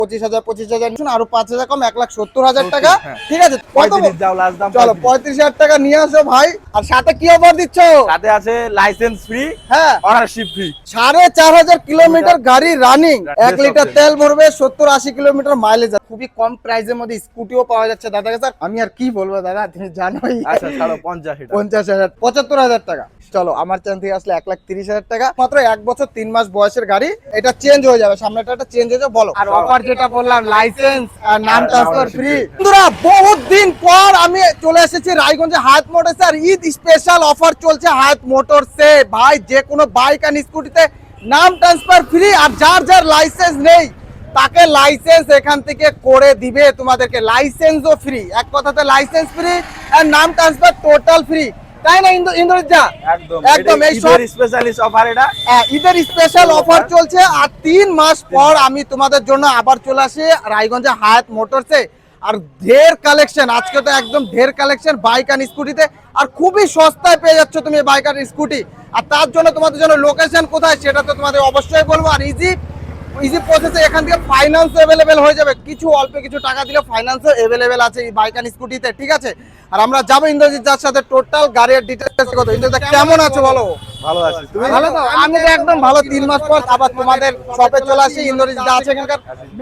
25,000 আরো 5,000 কম 1,70,000 টাকা। ঠিক আছে, চলো 35,000 টাকা নিয়ে আসো ভাই। আর সাথে কি অফার দিচ্ছ? সাথে আছে লাইসেন্স ফ্রি, হ্যাঁ, অনারশিপ ফ্রি। 4,500 কিলোমিটার গাড়ি রানিং, 1 লিটার তেল ভরবে, 70-80 কিলোমিটার মাইলেজ। খুবই কম প্রাইসের মধ্যে স্কুটিও পাওয়া যাচ্ছে দাদা কাছে। আমি আর কি বলবো দাদা, তুমি জানোই। আচ্ছা ছাড়ো 50,000 75,000 টাকা। চলো আমার চ্যানেল থেকে আসলে 1,30,000 টাকা, মাত্র 1 বছর 3 মাস বয়সের গাড়ি। এটা চেঞ্জ হয়ে যাবে, সামনেটা চেঞ্জ হয়ে যাবে। বলো। আর অফার যেটা বললাম, লাইসেন্স আর নাম ট্রান্সফার ফ্রি। বন্ধুরা, বহুত দিন পর আমি চলে এসেছি রায়গঞ্জে হায়াত মোটরসে। আর ঈদ স্পেশাল অফার চলছে হায়াত মোটরসে। ভাই, যে কোনো বাইক আর স্কুটিতে নাম ট্রান্সফার ফ্রি। আর যার যার লাইসেন্স নেই তাকে লাইসেন্স এখান থেকে করে দিবে তোমাদেরকে। লাইসেন্সও ফ্রি, এক কথাতে লাইসেন্স ফ্রি আর নাম ট্রান্সফার টোটাল ফ্রি। তাই না ইন্দ্রজিৎ দা? একদম এই স্পেশালিস্ট অফার। এটা ঈদের স্পেশাল অফার চলছে। আর 3 মাস পর আমি তোমাদের জন্য আবার চলে আসি রায়গঞ্জে হায়াত মোটরসে। আর ঢের কালেকশন, আজকে তো একদম ঢের কালেকশন বাইক আর স্কুটিতে। আর খুবই সস্তায় পেয়ে যাচ্ছ তুমি বাইক আর স্কুটি। আর তার জন্য তোমাদের জন্য লোকেশন কোথায় সেটা তো তোমাদের অবশ্যই বলবো। আর ইজি প্রসেসে এখান থেকে ফাইন্যান্স অ্যাভেলেবেল হয়ে যাবে। কিছু অল্প কিছু টাকা দিলে ফাইন্যান্স অ্যাভেলেবেল আছে এই বাইক আর স্কুটিতে। ঠিক আছে, আর আমরা যাবো ইন্দ্রজিৎ দার সাথে টোটাল গাড়ির ডিটেইলস কত। ইন্দ্রজিৎ দা কেমন আছো বলো? ভালো আছি, তুমি ভালো তো? আমি তো একদম ভালো। 3 মাস পর আবার তোমাদের শপে চলে আসি। ইন্দ্রজিৎ দা আছে এখানকার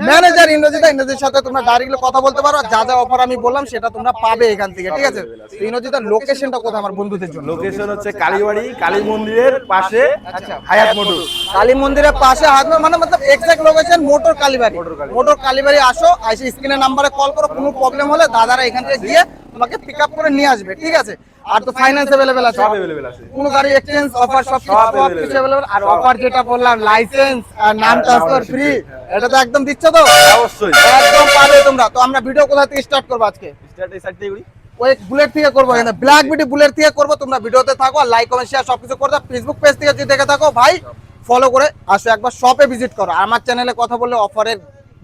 ম্যানেজার। ইন্দ্রজিৎ সাথে তোমরা ডাইরেক্টলি কথা বলতে পারো। যা যা অফার আমি বললাম সেটা তোমরা পাবে এখান থেকে। ঠিক আছে, ইন্দ্রজিৎ দার লোকেশনটা কোথায় আমার বন্ধুদের জন্য? লোকেশন হচ্ছে কালীবাড়ি, কালী মন্দিরের পাশে। আচ্ছা, হায়াত মোটর, কালী মন্দিরের পাশে হায়াত মানে মতলব এক্সাক্ট লোকেশন মোটর কালীবাড়ি। মোটর কালীবাড়ি আসো, এসে স্ক্রিনের নাম্বারে কল করো। কোনো প্রবলেম হলে দাদারা এখান থেকে গিয়ে তোমাকে পিক আপ করে নিয়ে আসবে। ঠিক আছে, আর তো ফাইন্যান্স अवेलेबल আছে, সব अवेलेबल আছে। কোন গাড়ি এক্সচেঞ্জ অফার সব কিছু अवेलेबल। আর অফার যেটা বললাম, লাইসেন্স আর নাম ট্রান্সফার ফ্রি, এটা তো একদম দিচ্ছ তো? অবশ্যই একদম পাবে তোমরা। তো আমরা ভিডিও কোথা থেকে স্টার্ট করব আজকে? স্টার্ট এই সাইড থেকে করি। ওই বুলেট থেকে করবো, এখানে ব্ল্যাক বিউটি বুলেট থেকে করবো। তোমরা ভিডিওতে থাকো, আর লাইক কমেন্ট শেয়ার সবকিছু করে দাও। ফেসবুক পেজ থেকে যদি দেখে থাকো ভাই, ফলো করে আসো, একবার শপে ভিজিট করো। আমার চ্যানেলে কথা বললে অফারের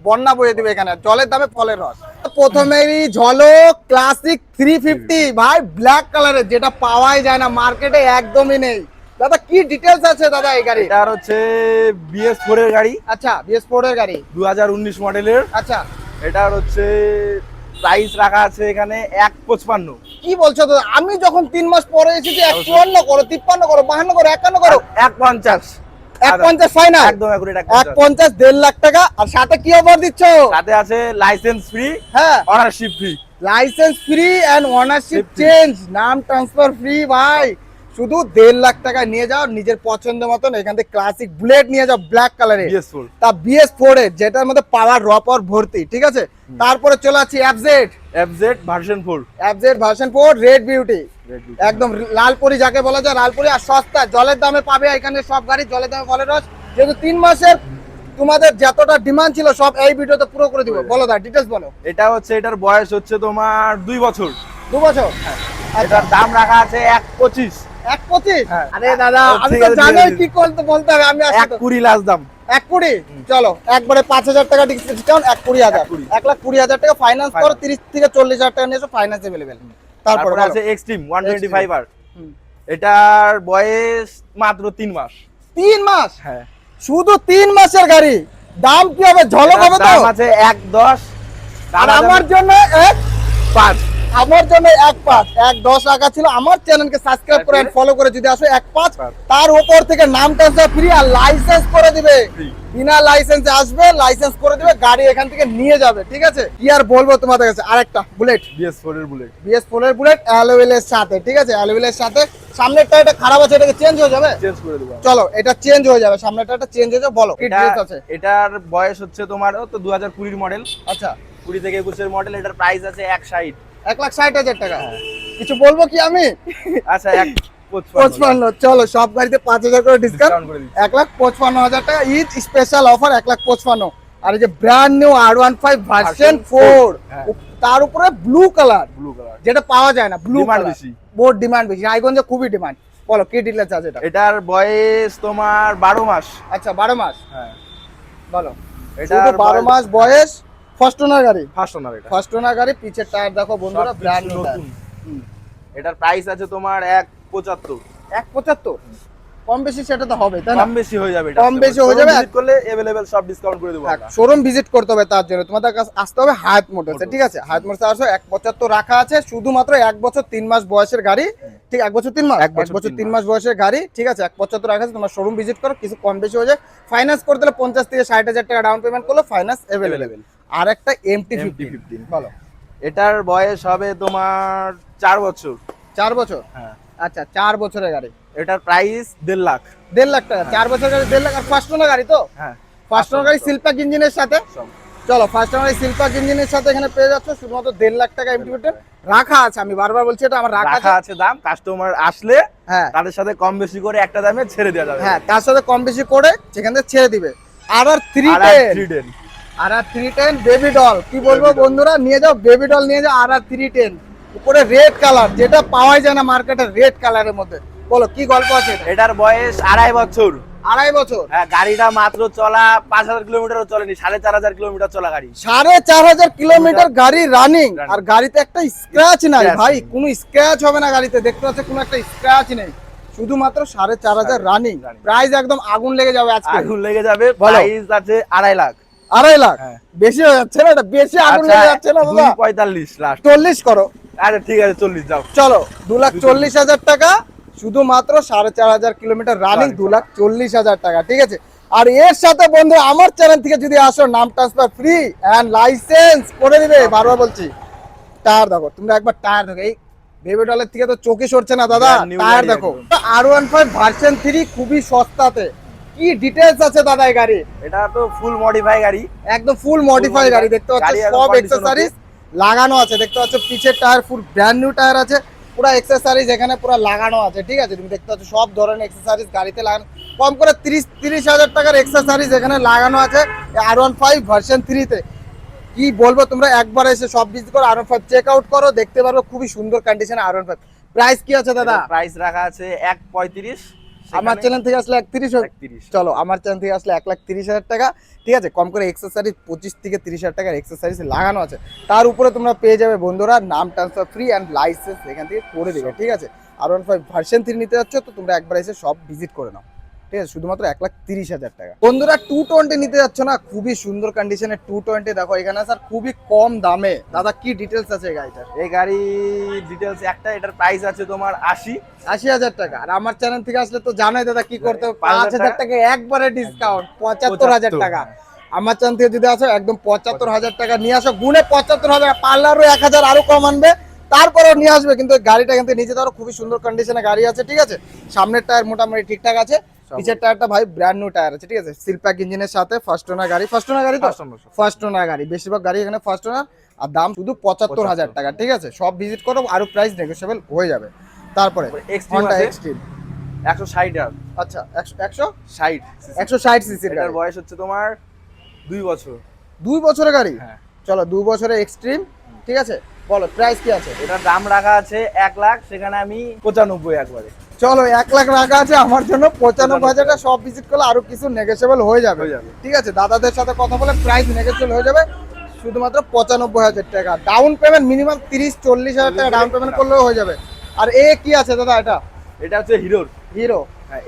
বন্যা বয়ে দিবে এখানে, জলের দামে ফলের রস। প্রথমেই ঝলক ক্লাসিক 350 ভাই, ব্ল্যাক কালারের, যেটা পাওয়াই যায় না মার্কেটে, একদমই নেই। দাদা কি ডিটেইলস আছে দাদা এই গাড়ি? এটা হচ্ছে BS4 এর গাড়ি। আচ্ছা, BS4 এর গাড়ি, 2019 মডেলের। আচ্ছা, এটার হচ্ছে প্রাইস রাখা আছে এখানে 155। কি বলছো দাদা? আমি যখন 3 মাস পরে এসেছি 154 করো, 53 করো, 52 করো, 51 করো, 150 150 ফাইনাল, একদম একুরেট 150, 1.5 লাখ টাকা। আর সাথে কি অফার দিচ্ছ? সাথে আছে লাইসেন্স ফ্রি, হ্যাঁ, ownership free. Licence free and ownership change, নাম ট্রান্সফার ফ্রি ভাই। শুধু 1.5 লাখ টাকা নিয়ে যাও নিজের পছন্দ মতন। এখান থেকে ক্লাসিক বুলেট নিয়ে যাও ব্ল্যাক কালারে, BS4 তা BS4 এর, যেটার মধ্যে পাওয়ার র পাওয়ার ভর্তি। ঠিক আছে, তারপরে চলে আসছি FZ version 4, version 4 red beauty, একদম লালপুরি যাকে বলা যায়, লালপুরি। আর সস্তা, জলের দামে পাবে এখানে সব গাড়ি, জলের দামে ফলের রস। যেহেতু 3 মাসের তোমাদের যতটা ডিমান্ড ছিল সব এই ভিডিওতে পুরো করে দিব। বলো দা, ডিটেইলস বলো। এটা হচ্ছে, এটার বয়স হচ্ছে তোমার 2 বছর। 2 বছর, এটার দাম রাখা আছে 125। 125? হ্যাঁ। আরে দাদা, আমি ঠিক তো আছে, জানোই ঠিক আছে। কি বলতে হবে। আমি আসি তো 120 লাস্ট দাম। 120? চলো একবারে 5,000 টাকা ডিসকাউন্ট, 120,000, 1,20,000 টাকা ফাইন্যান্স করো। 30 থেকে 40,000 টাকা নিয়ে এসো, ফাইন্যান্স अवेलेबल। তারপরে আছে এক্সট্রিম 125R। এটার বয়স মাত্র 3 মাস। 3 মাস? হ্যাঁ, শুধু 3 মাসের গাড়ি, দাম কি হবে? ঝলক হবে তো? দাম আছে 110। আর আমার জন্য 1.5, আমার জন্য 1.5, 1.10 টাকা ছিল। আমার চ্যানেলকে সাবস্ক্রাইব করে এন্ড ফলো করে যদি আসো 1.5, তার উপর থেকে নাম ট্রান্সফার ফ্রি আর লাইসেন্স করে দিবে। বিনা লাইসেন্সে আসবে, লাইসেন্স করে দিবে, গাড়ি এখান থেকে নিয়ে যাবে। ঠিক আছে, কি আর বলবো তোমাদের কাছে। আরেকটা বুলেট, BS4 এর বুলেট, BS4 এর বুলেট অ্যালুয়েল এর সাথে। ঠিক আছে, অ্যালুয়েল এর সাথে। সামনের টায়ারটা খারাপ আছে, এটাকে চেঞ্জ হয়ে যাবে? চেঞ্জ করে দেব। চলো, এটা চেঞ্জ হয়ে যাবে, সামনের টায়ারটা চেঞ্জ হয়ে যাবে। বলো কি ডিটেইলস আছে? এটার বয়স হচ্ছে তোমার তো 2020 মডেল। আচ্ছা, 20 থেকে 21 এর মডেল। এটার প্রাইস আছে 160। 1,60,000 টাকা। কিছু বলবো কি আমি? আচ্ছা, 155। চলো, সব গাড়িতে 5,000 করে ডিসকাউন্ট, করে দিচ্ছি। 1,55,000 টাকা ঈদ স্পেশাল অফার, 1,55,000। আর এই যে ব্র্যান্ড নিউ R15 ভার্সন 4, তার উপরে ব্লু কালার, যেটা পাওয়া যায় না। ব্লু কালার বহুত ডিমান্ড বেশি, রায়গঞ্জে খুবই ডিমান্ড। বলো কি ডিটেইলস আছে এটা? এটার বয়স তোমার 12 মাস। আচ্ছা, 12 মাস। হ্যাঁ, বলো। এটা 12 মাস বয়স, ফার্স্ট ওনার গাড়ি, ফার্স্ট ওনার। এটা ফার্স্ট ওনার গাড়ি। পিছের টায়ার দেখো বন্ধুরা, ব্র্যান্ড নিউ। এটার প্রাইস আছে তোমার 175। 175? কম বেশি সেটা তো হবে, তাই না? কম বেশি হয়ে যাবে, কম বেশি হয়ে যাবে। ভিজিট করলে अवेलेबल সব ডিসকাউন্ট করে দেবো আমরা। শোরুম ভিজিট করতে হবে, তার জন্য তোমাদের কাছে আসতে হবে হায়াত মোটরসে, ঠিক আছে? হায়াত মোটরসে আসো, 175 রাখা আছে, শুধুমাত্র 1 বছর 3 মাস বয়সের গাড়ি, ঠিক? 1 বছর 3 মাস, 1 বছর 3 মাস বয়সের গাড়ি, ঠিক আছে? 175 রাখা আছে, তোমার শোরুম ভিজিট করো, কিছু কম বেশি হয়ে যায়। ফাইন্যান্স করতে হলে 50 থেকে 60,000 টাকা ডাউন পেমেন্ট করলে ফাইন্যান্স अवेलेबल। আর একটা MT-15 বলো। এটার বয়স হবে তোমার 4 বছর। 4 বছর, হ্যাঁ। আচ্ছা 4 বছরের গাড়ি, এটার প্রাইস 1.5 লাখ। 1.5 লাখ টাকা, 4 বছরের গাড়ি 1.5 লাখ। আর ফার্স্ট ওনার গাড়ি তো? হ্যাঁ, ফার্স্ট ওনার গাড়ি সিলপ্যাক ইঞ্জিনের সাথে। সব। চলো, ফার্স্ট ওনার সিলপ্যাক ইঞ্জিনের সাথে এখানে পেয়ে যাচ্ছ শুধুমাত্র 1.5 লাখ টাকা MT-15 রাখা আছে। আমি বারবার বলছি এটা আমার রাখা রাখা আছে দাম, কাস্টমার আসলে হ্যাঁ তাদের সাথে কম বেশি করে একটা দামে ছেড়ে দেওয়া যাবে। হ্যাঁ, তার সাথে কম বেশি করে সেখান থেকে ছেড়ে দিবে। আর আর 310, আর 310 বেবি ডল, কি বলবো Baby doll। বন্ধুরা, নিয়ে যাও বেবি ডল, নিয়ে যাও। আর 310 উপরে রেড কালার, যেটা পাওয়াই যায় না মার্কেটে, রেড কালারের মধ্যে। বলো কি গল্প আছে এটা? এটার বয়স 2.5 বছর। 2.5 বছর, হ্যাঁ, গাড়িটা মাত্র চলা 5,000 কিলোমিটারও চলেনি, 4,500 কিলোমিটার চলা গাড়ি। 4,500 কিলোমিটার গাড়ি রানিং, Running। আর গাড়িতে একটা স্ক্র্যাচ নাই Scratch ভাই, নেই। কোনো স্ক্র্যাচ হবে না গাড়িতে, দেখতে পাচ্ছ কোনো একটা স্ক্র্যাচ নেই, শুধুমাত্র 4,500 রানিং। running। প্রাইস একদম আগুন লেগে যাবে আজকে। আগুন লেগে যাবে। বলো। প্রাইস আছে 2.5 লাখ। 2.5 লাখ হ্যাঁ। বেশি হয়ে যাচ্ছে না? এটা বেশি আগুন আচ্ছা, লেগে যাচ্ছে না দাদা? 2.45 লাস্ট। 40 করো। আরে ঠিক আছে, 40 যাও। চলো, 2,40,000 টাকা, শুধুমাত্র 4,500 কিলোমিটার রানিং, 2,40,000 টাকা, ঠিক আছে? আর এর সাথে বন্ধু আমার চ্যানেল থেকে যদি আসো, নাম ট্রান্সফার ফ্রি এন্ড লাইসেন্স করে দিবে। বারবার বলছি, টায়ার দেখো, তোমরা একবার টায়ার দেখো, এই বেবি ডলের থেকে তো চোখে সরছে না দাদা, Brand new টায়ার গাড়ি দেখো। একদম। R15 ভার্সন 3 খুবই সস্তাতে। কি ডিটেইলস আছে দাদা এই গাড়ি? এটা তো ফুল মডিফাই গাড়ি। একদম ফুল মডিফাই গাড়ি, দেখতে পাচ্ছ গাড়ি একদম সব condition অ্যাকসেসরিজ লাগানো আছে, দেখতে পাচ্ছ পিছের tyre full brand new tyre আছে, পুরো অ্যাকসেসরিজ এখানে পুরো লাগানো আছে, ঠিক আছে? তুমি দেখতে পাচ্ছ সব ধরনের অ্যাকসেসরিজ গাড়িতে লাগানো, কম করে 30,000 টাকার অ্যাকসেসরিজ এখানে লাগানো আছে R15 ভার্সন 3 তে। কি বলবো, তোমরা একবার এসে সব ভিজিট করো, R15 চেক আউট করো, দেখতে পারবে খুবই সুন্দর কন্ডিশনে R15। প্রাইস কি আছে দাদা? প্রাইস রাখা আছে 1.35। আমার চ্যানেল থেকে আসলে 31 হোক। 31। চলো, আমার চ্যানেল থেকে আসলে 1,30,000 টাকা, ঠিক আছে? কম করে অ্যাকসেসরিজ 25 থেকে 30,000 টাকার অ্যাকসেসরিজ লাগানো আছে। তার উপরে তোমরা পেয়ে যাবে বন্ধুরা নাম ট্রান্সফার ফ্রি অ্যান্ড লাইসেন্স এখান থেকে করে দেবে, ঠিক আছে? R15 ভার্সন 3 নিতে যাচ্ছ তো তোমরা একবার এসে সব ভিজিট করে নাও, ঠিক আছে? শুধুমাত্র 1,30,000 টাকা। বন্ধুরা 220 নিতে যাচ্ছ না, খুবই সুন্দর কন্ডিশনে 220 দেখো এখানে স্যার, খুবই কম দামে। দাদা কি ডিটেলস আছে এই গাড়িটার? এই গাড়ি ডিটেলস একটা, এটার প্রাইস আছে তোমার 80,000 টাকা। আর আমার চ্যানেল থেকে আসলে তো জানোই দাদা কি করতে হবে, 5,000 5,000 টাকা একবারে ডিসকাউন্ট, 75,000 টাকা। আমার চ্যানেল থেকে যদি আসো একদম 75,000 টাকা নিয়ে আসো, গুনে 75,000, পার্লারও 1,000 আরো কম আনবে, তারপরেও নিয়ে আসবে। কিন্তু গাড়িটা কিন্তু নিচে ধরো খুবই সুন্দর কন্ডিশনে গাড়ি আছে, ঠিক আছে? সামনের টায়ার মোটামুটি ঠিকঠাক আছে, পিছের টায়ারটা ভাই ব্র্যান্ড নিউ টায়ার আছে, ঠিক আছে? সিলপ্যাক ইঞ্জিনের সাথে ফার্স্ট ওনার গাড়ি, ফার্স্ট ওনার গাড়ি তো, ফার্স্ট ওনার গাড়ি, বেশিরভাগ গাড়ি এখানে ফার্স্ট ওনার। আর দাম শুধু 75,000 টাকা, ঠিক আছে? সব ভিজিট করো, আরো প্রাইস নেগোশিয়েবল হয়ে যাবে। তারপরে Honda Extreme 160 আর আচ্ছা 160 160 সিসির এটার গাড়ি, বয়স হচ্ছে তোমার 2 বছর। 2 বছরের গাড়ি। হ্যাঁ। চলো 2 বছরের এক্সট্রিম, ঠিক আছে? বলো প্রাইস কি আছে? এটার দাম রাখা আছে 1 লাখ, সেখানে আমি 95 একবারে। চলো 1 লাখ রাখা আছে আমার জন্য, 95,000 টাকা সব ভিজিট করলে আরো কিছু নেগোশিয়েবল হয়ে যাবে, ঠিক আছে? দাদাদের সাথে কথা বলে প্রাইস নেগোশিয়েবল হয়ে যাবে, শুধুমাত্র 95,000 টাকা। ডাউন পেমেন্ট মিনিমাম 30-40,000 টাকা ডাউন পেমেন্ট করলেও হয়ে যাবে। আর এ কি আছে দাদা? এটা হচ্ছে হিরোর। হিরো।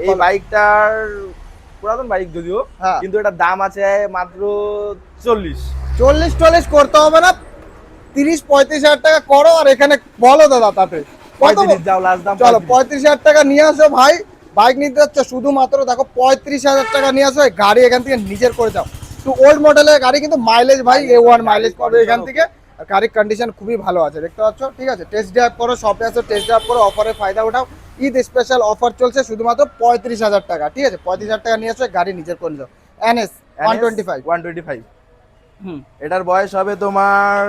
এই বাইকটার পুরাতন বাইক যদিও, হ্যাঁ। কিন্তু এটার দাম আছে মাত্র 40 করতে হবে না, 30-35,000 টাকা করো। আর এখানে বলো দাদা তাতে কত? 35 যাও লাস্ট দাম। চলো 35,000 টাকা নিয়ে আসো ভাই, বাইক নিতে যাচ্ছ শুধুমাত্র দেখো 35,000 টাকা নিয়ে আসো, এই গাড়ি এখান থেকে নিজের করে যাও। তো ওল্ড মডেলের গাড়ি কিন্তু মাইলেজ ভাই A1 মাইলেজ পাবে এখান থেকে, আর গাড়ির কন্ডিশন খুবই ভালো আছে, দেখতে পাচ্ছ, ঠিক আছে? টেস্ট ড্রাইভ করো, শপে আসো, টেস্ট ড্রাইভ করো, অফারে ফায়দা উঠাও। ঈদ স্পেশাল অফার চলছে শুধুমাত্র 35,000 টাকা, ঠিক আছে? 35,000 টাকা নিয়ে আসো, গাড়ি নিজের করে যাও। NS 125। এটার বয়স হবে তোমার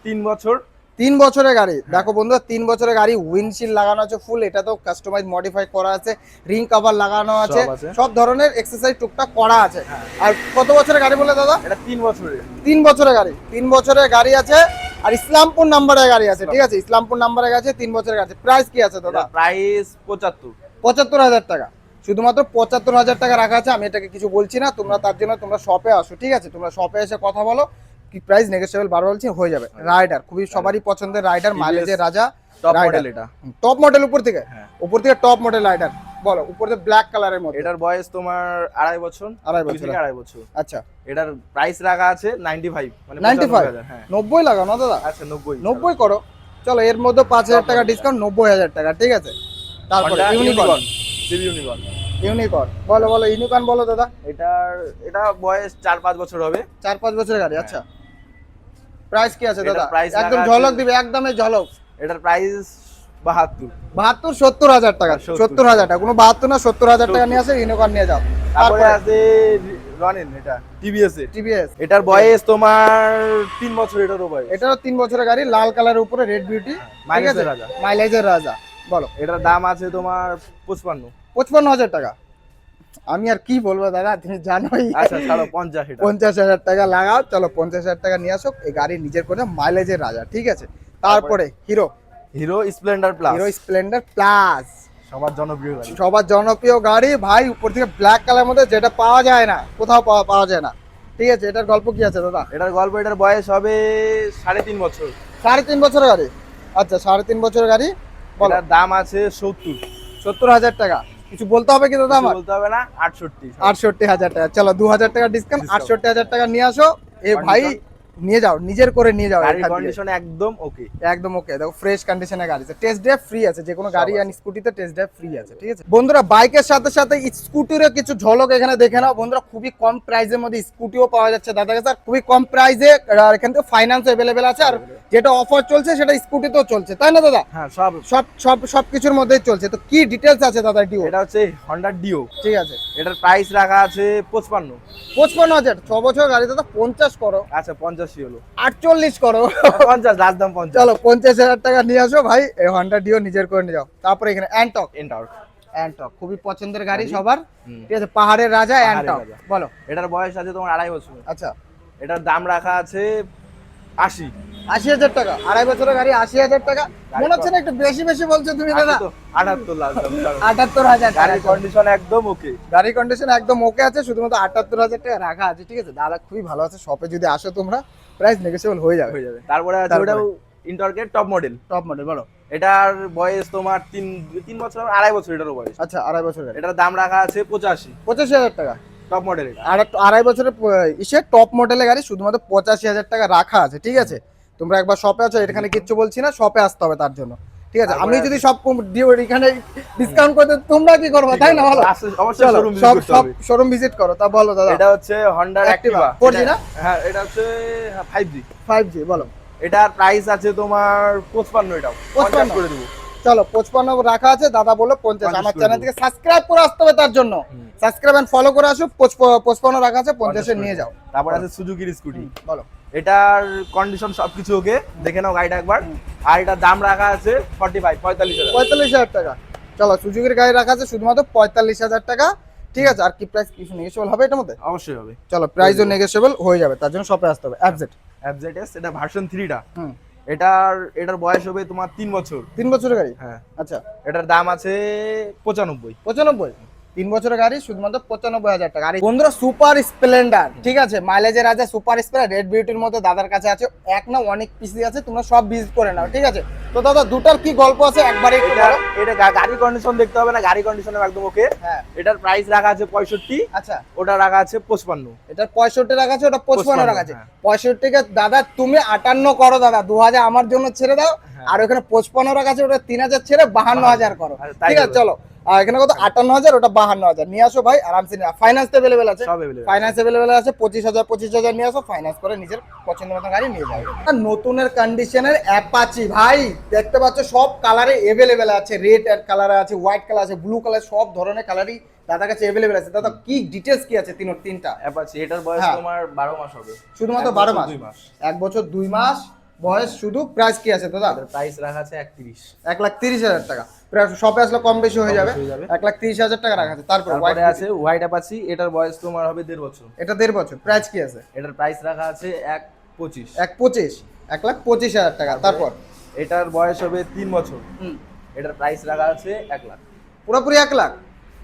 3 বছর। 3 বছরের গাড়ি, দেখো বন্ধুরা 3 বছরের গাড়ি, উইন্ডশিল্ড লাগানো আছে ফুল, এটা তো কাস্টমাইজ মডিফাই করা আছে, রিং কভার লাগানো আছে, সব আছে। সব ধরনের এক্সারসাইজ টুকটাক করা আছে। আর কত বছরের গাড়ি বলে দাদা? এটা 3 বছরের। 3 বছরের গাড়ি, 3 বছরের গাড়ি আছে, আর ইসলামপুর নাম্বারের গাড়ি আছে, ঠিক আছে? ইসলামপুর নাম্বারের গাড়ি, 3 বছরের গাড়ি। প্রাইস কি আছে দাদা? প্রাইস 75। 75,000 টাকা, শুধুমাত্র 75,000 টাকা রাখা আছে। আমি এটাকে কিছু বলছি না, তোমরা তার জন্য তোমরা শপে আসো, ঠিক আছে? তোমরা শপে এসে কথা বলো, কি প্রাইস নেগোশিয়েবল বারো বলছি হয়ে যাবে। রাইডার খুবই সবারই পছন্দের রাইডার, মাইলেজের রাজা, টপ মডেল এটা। টপ মডেল উপর থেকে, হ্যাঁ। উপর থেকে টপ মডেল রাইডার বলো, উপর থেকে ব্ল্যাক কালারের মধ্যে। এটার বয়স তোমার 2.5 বছর, আড়াই 2 বছর। থেকে 2.5 বছর। আচ্ছা, এটার প্রাইস রাখা আছে 95, মানে 95, 95,000, হ্যাঁ 90 লাগাও না দাদা? আচ্ছা 90 90 করো, চলো এর মধ্যে 5,000 টাকা ডিসকাউন্ট, 90,000 টাকা, ঠিক আছে। তারপরে ইউনিকর্ন, সিবি ইউনিকর্ন। ইউনিকর্ন বলো বলো, ইউনিকর্ন বলো দাদা। এটা বয়স 4-5 বছর হবে। 4-5 বছরের গাড়ি, আচ্ছা। প্রাইস কি আছে দাদা? এটার price একদম রাখা ঝলক আছে- দিবে, একদমই ঝলক। এটার প্রাইস 72। 72-70,000 টাকা, 70,000 70,000 টাকা, কোনো 72 না 70,000 টাকা নিয়ে আসে, ইউনিকর্ন নিয়ে যাও। তারপরে তারপরে আছে রনিন, এটা টিভিএস এর। টিভিএস, এটার বয়স তোমার 3 বছর, এটারও বয়স। এটাও 3 বছরের গাড়ি, লাল কালারের উপরে রেড বিউটি, ঠিক আছে, মাইলেজের রাজা। মাইলেজের রাজা বলো। এটার দাম আছে তোমার 55। 55,000 টাকা। আমি আর কি বলবো দাদা, তুমি জানোই। আচ্ছা ছাড়ো 50 এটা। 50,000 টাকা লাগাও, চলো 50,000 টাকা নিয়ে আসো, এই গাড়ি নিজের করে মাইলেজের রাজা, ঠিক আছে। তারপরে hero, hero Splendor plus, hero Splendor plus, সবার জনপ্রিয় গাড়ি। সবার জনপ্রিয় গাড়ি ভাই, উপর থেকে ব্ল্যাক কালার মধ্যে, যেটা পাওয়া যায় না কোথাও, পাওয়া যায় না, ঠিক আছে। এটার গল্প কি আছে দাদা? এটার গল্প, এটার বয়স হবে 3.5 বছর। 3.5 বছরের গাড়ি, আচ্ছা 3.5 বছরের গাড়ি বলো। এটার দাম আছে 70। 70,000 টাকা। কিছু বলতে হবে কি দাদা আমার? কিছু বলতে হবে না, 68। 68,000 টাকা, চলো 2,000 টাকা ডিসকাউন্ট, 68,000 টাকা নিয়ে আসো। এ ভাই নিয়ে যাও, নিজের করে নিয়ে যাও। গাড়ির এখান থেকে। কন্ডিশন একদম ওকে, একদম ওকে, দেখো ফ্রেশ কন্ডিশনের গাড়ি আছে, টেস্ট ড্রাইভ ফ্রি আছে, যে কোনো গাড়ি আর স্কুটিতে টেস্ট ড্রাইভ ফ্রি আছে, ঠিক আছে। বন্ধুরা বাইকের সাথে সাথে স্কুটিরও কিছু ঝলক এখানে দেখে নাও বন্ধুরা, খুবই কম প্রাইসের মধ্যে স্কুটিও পাওয়া যাচ্ছে দাদার কাছে, আর খুবই কম প্রাইসে, আর এখান থেকে ফাইন্যান্স অ্যাভেলেবেল আছে, আর যেটা অফার চলছে সেটা স্কুটিতেও চলছে, তাই না দাদা? হ্যাঁ সব। সব সব সব কিছুর মধ্যেই চলছে। তো কি ডিটেলস আছে দাদা ডিও? এটা হচ্ছে হন্ডা ডিও, ঠিক আছে। এটার প্রাইস রাখা আছে 55। 55,000, 6 বছর গাড়ি দাদা, 50 করো, আচ্ছা 85 হলো, 48 করো, 50 লাস্ট দাম 50। চলো 50,000 টাকা নিয়ে আসো ভাই, এই হন্ডা ডিও নিজের করে নিয়ে যাও। তারপরে এখানে অ্যান্টক, অ্যান্টক খুবই পছন্দের গাড়ি সবার, ঠিক আছে, পাহাড়ের রাজা অ্যান্টক বলো। এটার বয়স আছে তোমার 2.5 বছর। আচ্ছা, এটার দাম রাখা আছে 80। 80,000 টাকা, 2.5 বছরের গাড়ি, 80,000 টাকা। মনে হচ্ছে না একটু বেশি বেশি বলছো তুমি দাদা? 78 লাস্ট দাম। 78,000 টাকা। গাড়ির কন্ডিশন একদম ওকে, গাড়ির কন্ডিশন একদম ওকে আছে, শুধুমাত্র 78,000 টাকা রাখা আছে, ঠিক আছে। দাদা খুবই ভালো আছে, শপে যদি আসো তোমরা প্রাইস নেগোশিয়েবল হয়ে যাবে। হয়ে যাবে। তারপরে আছে তারপরে? ওটাও ইন্টারকেট টপ মডেল। টপ মডেল বলো। এটার বয়স তোমার 3 বছর, 2.5 বছর এটারও বয়স। আচ্ছা, 2.5 বছর গাড়ি, এটার দাম রাখা আছে 85। 85,000 টাকা। টপ মডেল এটা। আর 2.5 বছরের ইসে টপ মডেলের গাড়ি, শুধুমাত্র 85,000 টাকা রাখা আছে, ঠিক আছে। তোমরা একবার শপে আছো, এখানে কিচ্ছু বলছি না, শপে আসতে হবে তার জন্য, ঠিক আছে। আমি যদি সব এখানে ডিসকাউন্ট করতে, তোমরা কি করবে, তাই না? বলো। অবশ্যই চলো, শোরুম সব ভিজিট করতে সব হবে। শোরুম ভিজিট করো, তা বলো দাদা। এটা হচ্ছে হন্ডার Activa, অ্যাক্টিভা 4G না? হ্যাঁ এটা হচ্ছে 5G। 5G বলো। এটার প্রাইস আছে তোমার 55। এটাও 50 করে দেবো। চলো 55 রাখা আছে, দাদা বললো 50। 50 আমার করে চ্যানেল দেবো। থেকে সাবস্ক্রাইব করে আসতে হবে, তার জন্য সাবস্ক্রাইব এন্ড ফলো করে আসো। 55 রাখা আছে, 50 নিয়ে যাও। তারপর আছে সুজুকির স্কুটি, বলো। এটার কন্ডিশন সবকিছু ওকে, দেখে নাও গাড়িটা একবার। আর এটার দাম রাখা আছে 45,000। 45,000 টাকা। চলো সুজুকির গাড়ি রাখা আছে শুধুমাত্র 45,000 টাকা, ঠিক আছে। আর কি প্রাইস কিছু নেগোশিয়েবল হবে এটার মধ্যে? অবশ্যই হবে। চলো প্রাইসও নেগোশিয়েবল হয়ে যাবে, তার জন্য শপে আসতে হবে। FZS, এটা ভার্সন 3টা। হুম, এটার বয়স হবে তোমার 3 বছর। 3 বছরের গাড়ি, হ্যাঁ। আচ্ছা। এটার দাম আছে 95। 95, 3 বছরের গাড়ি, শুধুমাত্র 95,000 টাকা। আর বন্ধুরা সুপার স্প্লেন্ডার, ঠিক আছে, মাইলেজের আছে, সুপার স্প্লেন্ডার রেড বিউটির মধ্যে দাদার কাছে আছে, এক না অনেক পিসি আছে, তোমরা সব ভিজিট করে নাও, ঠিক আছে। তো দাদা দুটার কি গল্প আছে একবারে একটু বলো। এটা গাড়ি কন্ডিশন দেখতে হবে না, গাড়ি কন্ডিশন একদম ওকে। হ্যাঁ, এটার প্রাইস রাখা আছে 65। আচ্ছা। ওটা রাখা আছে 55। এটা 65 রাখা আছে, ওটা 55 রাখা আছে। হ্যাঁ। 65 কে দাদা তুমি 58 করো দাদা, 2,000 আমার জন্য ছেড়ে দাও। আর ওখানে 55 রাখা আছে, ওটা 3,000 ছেড়ে 52,000 করো, তাই ঠিক আছে। চলো আর এখানে কত 58,000, ওটা 52,000 নিয়ে আসো ভাই, আরামসে নিয়ে। ফাইন্যান্স अवेलेबल আছে, সব available ফাইন্যান্স अवेलेबल আছে। 25,000 নিয়ে আসো, ফাইন্যান্স করে নিজের পছন্দের মতো গাড়ি নিয়ে যাও। আর নতুনের কন্ডিশনের অ্যাপাচি ভাই দেখতে পাচ্ছ, সব কালারে अवेलेबल আছে, রেড এর কালার আছে, হোয়াইট কালার আছে, ব্লু কালার, সব ধরনের কালারই দাদার কাছে अवेलेबल আছে। দাদা কি ডিটেইলস কি আছে তিনটা? অ্যাপাচি, এটার বয়স হ্যাঁ। তোমার 12 মাস হবে। শুধুমাত্র এক 12 বছর মাস, 2 মাস। 1 বছর 2 মাস বয়স শুধু। প্রাইস কি আছে দাদা? এটার প্রাইস রাখা আছে 31। 1,30,000 টাকা। প্রায় শপে আসলে কম বেশি হয়ে যাবে, হয়ে যাবে। 1,30,000 টাকা রাখা আছে। তারপর তারপরে আছে হোয়াইট অ্যাপাচি, এটার বয়স তোমার হবে 1.5 বছর। এটা 1.5 বছর। প্রাইস কি আছে? এটার প্রাইস রাখা আছে 1.25। 1,25, 1,25,000 টাকা। তারপর এটার বয়স হবে 3 বছর। হুম, এটার প্রাইস রাখা আছে 1 লাখ। পুরোপুরি 1 লাখ।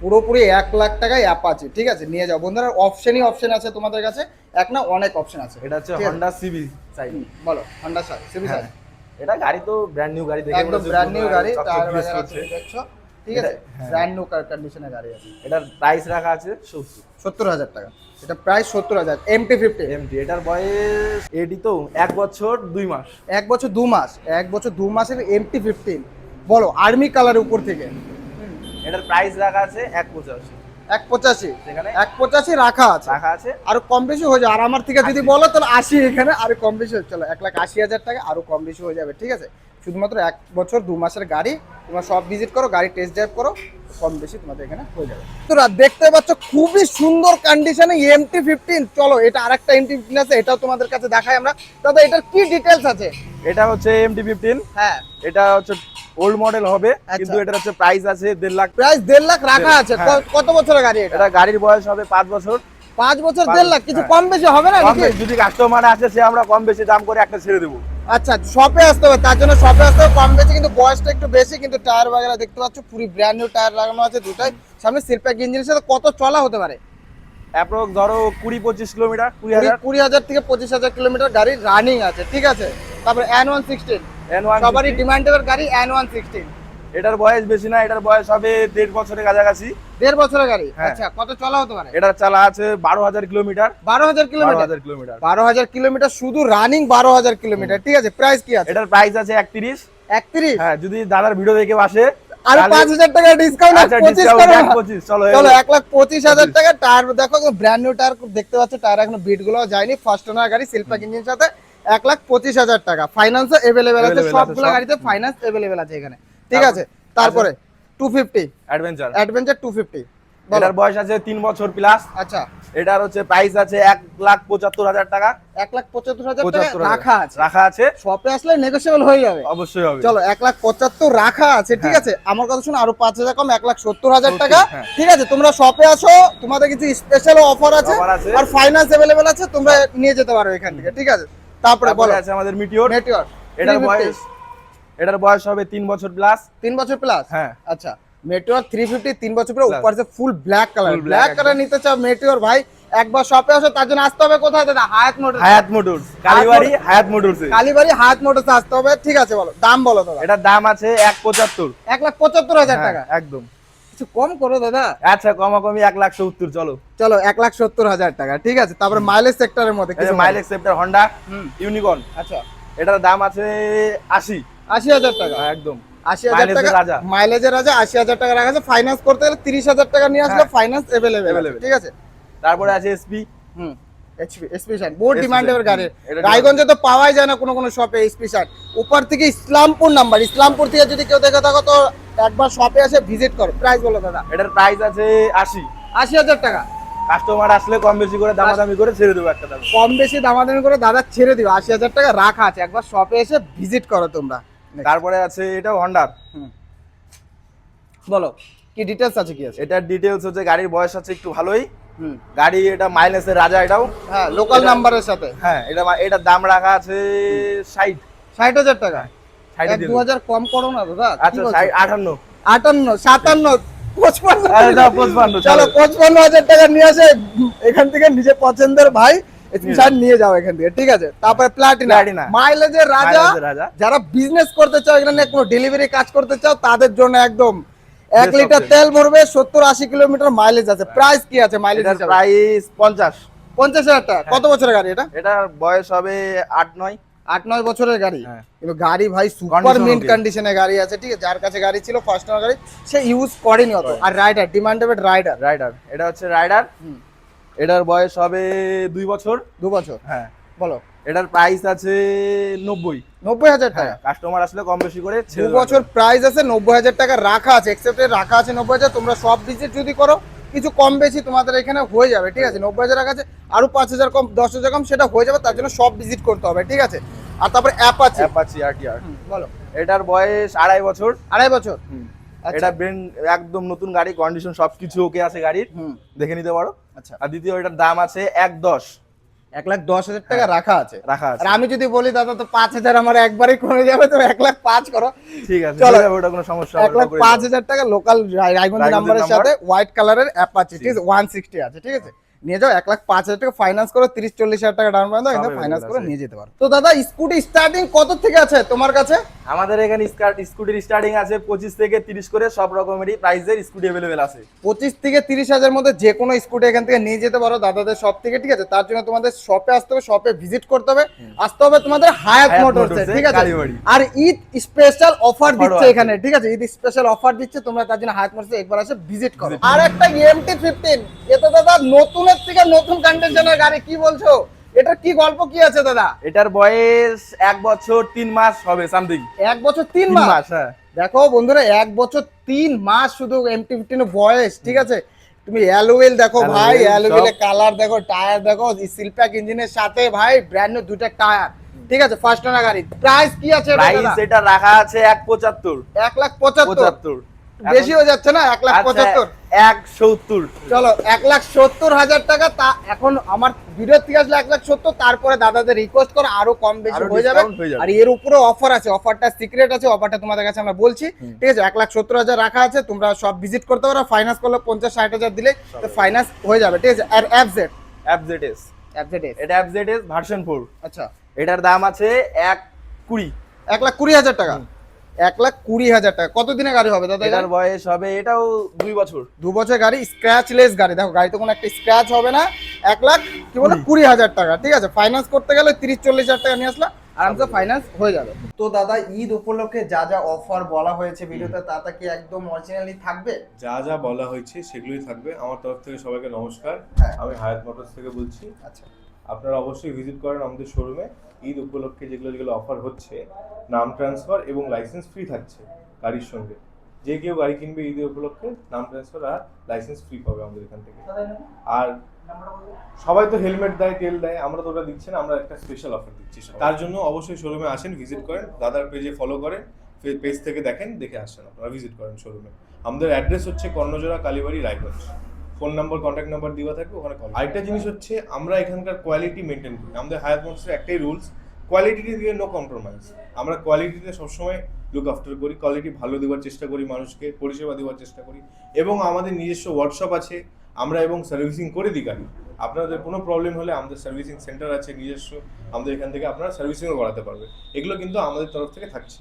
পুরোপুরি 1,00,000 টাকায় অ্যাপাচি, ঠিক আছে নিয়ে যাও বন্ধুরা। অপশন আছে তোমাদের কাছে, এক না অনেক অপশন আছে। এটা হচ্ছে ঠিক আছে? Honda CB side. বলো হন্ডা সিবি হ্যাঁ, এটা গাড়ি তো ব্র্যান্ড নিউ গাড়ি, দেখে একদম ব্র্যান্ড নিউ গাড়ি, চকচক টায়ার গ্লেজ বাজার করছে। দেখছো, ঠিক আছে হ্যাঁ। ব্র্যান্ড নিউ কন্ডিশনে গাড়ি আছে। এটার প্রাইস রাখা আছে 70,000 টাকা, এটা প্রাইস 70,000 MT-50। এমটি। এটার বয়স এডি তো 1 বছর 2 মাস। 1 বছর 2 মাস, 1 বছর 2 মাসের MT-15। বলো আর্মি কালারের উপর থেকে। এটার প্রাইস রাখা আছে 1.85। 1.85, সেখানে 1.85 রাখা আছে, রাখা আছে। আর কম বেশি হয়ে যাবে। আর আমার থেকে যদি বলো তাহলে 80, এখানে আর কম বেশি হচ্ছে, চলো 1,80,000 টাকা আরো কম বেশি হয়ে যাবে, ঠিক আছে। শুধুমাত্র 1 বছর 2 মাসের গাড়ি, তোমরা সব ভিজিট করো, গাড়ি টেস্ট ড্রাইভ করো, কম বেশি তোমাদের এখানে হয়ে যাবে। তোরা দেখতে পাচ্ছ খুবই সুন্দর কন্ডিশনে MT-15। চলো এটা আরেকটা MT-15 আছে, এটাও তোমাদের কাছে দেখাই আমরা। দাদা এটার কি ডিটেলস আছে? এটা হচ্ছে MT-15। হ্যাঁ, এটা হচ্ছে ওল্ড মডেল হবে, আচ্ছা। কিন্তু এটার হচ্ছে প্রাইস আছে 1.5 লাখ। প্রাইস 1.5 লাখ রাখা আছে। হ্যাঁ। কত বছরের গাড়ি এটা? এটা গাড়ির বয়স হবে 5 বছর। 5 বছর 1.5 লাখ, কিছু হ্যাঁ। কম বেশি হবে না কম নাকি? বেশি যদি কাস্টমার আসে, সে আমরা কম বেশি দাম করে একটা ছেড়ে দেবো। আচ্ছা শপে আসতে হবে, তার জন্য শপে আসতে হবে, কম বেশি, কিন্তু বয়সটা একটু বেশি। কিন্তু টায়ার বাগেরা দেখতে পাচ্ছ পুরো ব্র্যান্ড নিউ টায়ার লাগানো আছে দুটাই, সামনে সিলপ্যাক ইঞ্জিনের সাথে। কত চলা হতে পারে? অ্যাপ্রক্স ধরো 20-25 কিলোমিটার, 20,000। 20,000 থেকে 25,000 কিলোমিটার গাড়ি রানিং আছে, ঠিক আছে। তারপরে N116, N1 সবারই ডিমান্ডেবল গাড়ি N116। এটার বয়স বেশি না, এটার বয়স হবে 1.5 বছরের কাছাকাছি। 1.5 বছরের গাড়ি, হ্যাঁ। আচ্ছা কত চলা হতে পারে? এটার চালা আছে 12,000 কিলোমিটার। 12,000 kilometre, 12,000 kilometre. 12,000 কিলোমিটার শুধু রানিং, 12,000 কিলোমিটার, ঠিক আছে। প্রাইস কি আছে? এটার প্রাইস আছে 31। 31, হ্যাঁ, যদি দাদার ভিডিও দেখে আসে আর তাহলে- 5,000 টাকা ডিসকাউন্ট, আচ্ছা, 25 discount করো না। 25, চলো চলো 1,25,000 টাকা। টায়ার দেখো ব্র্যান্ড নিউ টায়ার দেখতে পাচ্ছ, টায়ার এখনো বিট গুলো যায়নি, ফার্স্ট ওনার গাড়ি, সিলপ্যাক ইঞ্জিন সাথে। 1,25,000 টাকা ফাইন্যান্স এভেলেবেল আছে, Available আছে, সবগুলো সব। গাড়িতে ফাইন্যান্স এভেলেবেল আছে এখানে, ঠিক আছে। তারপরে 250 অ্যাডভেঞ্চার। অ্যাডভেঞ্চার 250, বলো। এটার বয়স আছে 3 বছর প্লাস। আচ্ছা, এটার হচ্ছে প্রাইস আছে 1,75,000 টাকা। 1,75,000 টাকা 75,000 রাখা আছে, রাখা আছে, শপে আসলে নেগোশিয়েবল হয়ে যাবে। অবশ্যই হবে। চলো 1,75,000 রাখা আছে, ঠিক হ্যাঁ। আছে। আমার কথা শুনো, আরো 5,000 কম, 1,70,000 টাকা, হ্যাঁ। ঠিক আছে। তোমরা শপে আসো, তোমাদের কিছু স্পেশাল অফার আছে, Offer আছে। আর ফাইন্যান্স अवेलेबल আছে, তোমরা নিয়ে যেতে পারো এখান থেকে, ঠিক আছে। তারপরে তারপরে বলো আছে আমাদের মিটিওর। মেটিওর, এটার বয়স হবে 3 বছর প্লাস। 3 বছর প্লাস, হ্যাঁ। আচ্ছা। মেটিওর 350 3 বছর প্লাস, Plus। উপর সে full black colour, Full black black colour একদম। নিতে চাও মেটিওর ভাই, একবার শপে আসো। তার জন্য আসতে হবে কোথায় দাদা? হায়াত মোটরস, হায়াত মোটরস, কালীবাড়ি হায়াত মোটরস। কালীবাড়ি হায়াত মোটরস আসতে হবে, ঠিক আছে। বলো দাম, বলো দাদা। এটার দাম আছে 1.75। 1,75,000 টাকা, একদম। কিছু কম করো দাদা। আচ্ছা, কমাকমি 1,70,000 চলো। চলো 1,70,000 টাকা, ঠিক আছে। তারপরে মাইলেজ সেক্টরের মধ্যে কিছু মাইলেজ সেপ্টার হন্ডা হুম। ইউনিকর্ন। আচ্ছা, এটার দাম আছে 80। 80,000 টাকা, একদম 80,000 মাইলেজের টাকা রাজা। মাইলেজের রাজা, 80,000 টাকা রাখা আছে। ফাইন্যান্স করতে গেলে 30,000 টাকা নিয়ে আসলে হ্যাঁ। Finance available, Available। ঠিক আছে। তারপরে আছে এসপি। হুম, এসপি শাইন বহুত SP ডিমান্ডেবল গাড়ি, এটা রায়গঞ্জে তো পাওয়াই যায় না কোনো শপে এসপি শাইন। উপর থেকে ইসলামপুর নাম্বার, ইসলামপুর থেকে যদি কেউ দেখে থাকো তো একবার শপে এসে ভিজিট করো। প্রাইস বলো দাদা। এটার প্রাইস আছে 80। 80,000 টাকা, কাস্টমার আসলে কম বেশি করে দামাদামি করে ছেড়ে দেবো একটা দাম। কম বেশি দামাদামি করে দাদা ছেড়ে দিও। 80,000 টাকা রাখা আছে, একবার শপে এসে ভিজিট করো তোমরা। তারপরে আছে এটাও হন্ডার। হুম, বলো কি ডিটেলস আছে, কি আছে? এটার ডিটেলস হচ্ছে গাড়ির বয়স আছে একটু ভালোই। হুম, গাড়ি এটা মাইলেজের রাজা এটাও। হ্যাঁ লোকাল এটা- নাম্বারের সাথে। হ্যাঁ, এটার দাম রাখা আছে 60। 60,000 টাকা, 60 দিয়ে দেবো। 2,000 কম করো না দাদা। আচ্ছা, 58। 58, 57, 55, আরে দাও 55, চলো চলো। 55,000 টাকা নিয়ে আসে এখান থেকে, নিজে পছন্দের ভাই স্পেশাল নিয়ে যাও এখান থেকে, ঠিক আছে। তারপরে প্লাটিনা, প্লাটিনা। মাইলেজের রাজা, মাইলেজের রাজা। যারা বিজনেস করতে চাও, এখানে কোনো ডেলিভারি কাজ করতে চাও, তাদের জন্য একদম 1 Best লিটার option। তেল ভরবে, 70-80 কিলোমিটার মাইলেজ আছে। প্রাইস কি আছে মাইলেজ এটার হিসাবে? প্রাইস 50। 50,000 টাকা। কত বছরের গাড়ি এটা? এটার বয়স হবে 8-9। 8-9 বছরের গাড়ি, হ্যাঁ। কিন্তু গাড়ি ভাই সুপার Condition মিন্ট okay। কন্ডিশনে গাড়ি আছে, ঠিক আছে। যার কাছে গাড়ি ছিল ফার্স্ট ওনার গাড়ি, সে ইউজ করেনি অত। আর রাইডার, ডিমান্ডেবল রাইডার। রাইডার, এটা হচ্ছে রাইডার। এটার বয়স হবে 2 বছর। 2 বছর, হ্যাঁ। বলো। এটার প্রাইস আছে 90। 90,000 হ্যাঁ, টাকা, কাস্টমার আসলে কম বেশি করে 2 বছর প্রাইস আছে, 90,000 টাকা রাখা আছে, এক্সেপ্টেড রাখা আছে 90,000। তোমরা সব ভিজিট যদি করো, কিছু কম বেশি তোমাদের এখানে হয়ে যাবে, ঠিক আছে। 90,000 রাখা আছে, আরো 5,000 কম, 10,000 কম, সেটা হয়ে যাবে। তার জন্য সব ভিজিট করতে হবে, ঠিক আছে। আর তারপরে অ্যাপাচি, অ্যাপাচি আরটিআর। বলো। এটার বয়স 2.5 বছর। 2.5 বছর, আচ্ছা। এটা ব্র্যান্ড একদম নতুন গাড়ি, কন্ডিশন সবকিছু ওকে আছে গাড়ির, হুম, দেখে নিতে পারো। আচ্ছা। আর দ্বিতীয় এটার দাম আছে 1.10। 1,10,000 টাকা রাখা আছে। রাখা আছে। আর আমি যদি বলি দাদা তো 5,000 আমার একবারই কমে যাবে, তো 1,05,000 করো। ঠিক আছে, চলো, হয়ে যাবে, ওটা কোনো সমস্যা হবে না, করে দেবো। 1,05,000 টাকা লোকাল রায়গঞ্জ রায়গঞ্জের নাম্বারের নাম্বার। সাথে হোয়াইট কালারের অ্যাপাচি, ঠিক আছে, 160 আছে, ঠিক আছে, নিয়ে যাও। 1,05,000 টাকা ফাইন্যান্স করে 30-40,000 টাকা ডাউন পেমেন্ট সব একদম ফাইন্যান্স available করে আছে। নিয়ে যেতে পারো। তো দাদা স্কুটি স্টার্টিং কত থেকে আছে তোমার কাছে? আমাদের এখানে স্কুটির স্টার্টিং আছে 25 থেকে 30 করে, সব রকমেরই প্রাইসের স্কুটি अवेलेबल আছে। 25 থেকে 30,000 মধ্যে যে কোনো স্কুটি এখান থেকে নিয়ে যেতে পারো দাদাদের শপ থেকে, ঠিক আছে। তার জন্য তোমাদের শপে আসতে হবে, শপে ভিজিট করতে হবে, আসতে হবে তোমাদের হায়াত হায়াত মোটরসে, মোটরসে, ঠিক আছে। কালীবাড়ি। আর ঈদ স্পেশাল অফার দিচ্ছে আছে। এখানে, ঠিক আছে, ঈদ স্পেশাল অফার দিচ্ছে, তোমরা তার জন্য হায়াত মোটরসে একবার এসে ভিজিট করো। আর একটা EMT 15, এটা দাদা নতুনের থেকে নতুন কন্ডিশনের গাড়ি, কি বলছো? এটা কি গল্প কি আছে দাদা? এটার বয়স 1 বছর 3 মাস হবে সামথিং। 1 বছর 3 3 মাস। মাস, হ্যাঁ। দেখো বন্ধুরা, 1 বছর 3 মাস শুধু MT-15 বয়স, ঠিক আছে। তুমি অ্যালুয়েল দেখো ভাই, Alloy wheel অ্যালুয়েলের সব। কালার দেখো, টায়ার দেখো, সিলপ্যাক ইঞ্জিনের সাথে ভাই ব্র্যান্ড নিউ দুইটা টায়ার, ঠিক আছে, ফার্স্ট ওনার গাড়ি। প্রাইস কি আছে এটা প্রাইস দাদা? এটা রাখা আছে 175। 1,75,000 75 বেশি হয়ে যাচ্ছে না? 1,75,000 170। চলো 1,70,000 টাকা। তা এখন আমার ভিডিও থেকে আসলে 1,70,000, তারপরে দাদাদের রিকোয়েস্ট করে আরো কম বেশি আরো হয়ে যাবে। discount হয়ে যাবে। আর এর উপরে অফার আছে, অফারটা সিক্রেট আছে, অফারটা তোমাদের কাছে আমরা বলছি, ঠিক আছে। 1,70,000 রাখা আছে, তোমরা সব ভিজিট করতে পারো। ফাইন্যান্স করলে 50-60,000 দিলে তো ফাইন্যান্স হয়ে যাবে, ঠিক আছে। আর FZ FZS, FZS এটা FZS ভার্সন 4। আচ্ছা, এটার দাম আছে 120। 1,20,000 টাকা। 1,20,000 টাকা কত দিনের গাড়ি হবে দাদা? এটার বয়স হবে এটাও 2 বছর। 2 বছর গাড়ি, স্ক্র্যাচলেস গাড়ি। দেখো গাড়িতে কোনো একটা স্ক্র্যাচ হবে না। 1,20,000 টাকা, ঠিক আছে। ফাইন্যান্স করতে গেলে 30-40,000 টাকা নিয়ে আসলে আরামসে ফাইন্যান্স হয়ে যাবে। তো দাদা ঈদ উপলক্ষে যা যা অফার বলা হয়েছে ভিডিওতে, তা কি একদম অরিজিনালি থাকবে? যা যা বলা হয়েছে সেগুলোই থাকবে। আমার তরফ থেকে সবাইকে নমস্কার। হ্যাঁ। আমি হায়াত মোটরস থেকে বলছি। আচ্ছা, আপনারা অবশ্যই ভিজিট করেন আমাদের শোরুমে। ঈদ উপলক্ষে যেগুলো অফার হচ্ছে, নাম ট্রান্সফার এবং লাইসেন্স ফ্রি থাকছে গাড়ির সঙ্গে। যে কেউ গাড়ি কিনবে ঈদ উপলক্ষে নাম ট্রান্সফার আর লাইসেন্স ফ্রি পাবে আমাদের এখান থেকে। আর সবাই তো হেলমেট দেয়, তেল দেয়, আমরা তো ওটা দিচ্ছি না, আমরা একটা স্পেশাল অফার দিচ্ছি। তার জন্য অবশ্যই শোরুমে আসেন, ভিজিট করেন, দাদার পেজে ফলো করেন, পেজ থেকে দেখেন, দেখে আসেন, আপনারা ভিজিট করেন শোরুমে। আমাদের অ্যাড্রেস হচ্ছে Karnajora, Kalibari, Raiganj. Phone number, contact number দেওয়া থাকবে, ওখানে কল। আরেকটা জিনিস হচ্ছে আমরা এখানকার কোয়ালিটি মেনটেন করি। আমাদের হায়াত মোটরসের একটাই রুলস, কোয়ালিটি দিয়ে নো কম্প্রোমাইজ। আমরা কোয়ালিটিতে সবসময় লুক আফটার করি, কোয়ালিটি ভালো দেওয়ার চেষ্টা করি, মানুষকে পরিষেবা দেওয়ার চেষ্টা করি। এবং আমাদের নিজস্ব ওয়ার্কশপ আছে, আমরা এবং সার্ভিসিং করে দিই গাড়ি। আপনাদের কোনো প্রবলেম হলে আমাদের সার্ভিসিং সেন্টার আছে নিজস্ব, আমাদের এখান থেকে আপনারা সার্ভিসিংও করাতে পারবেন। এগুলো কিন্তু আমাদের তরফ থেকে থাকছে।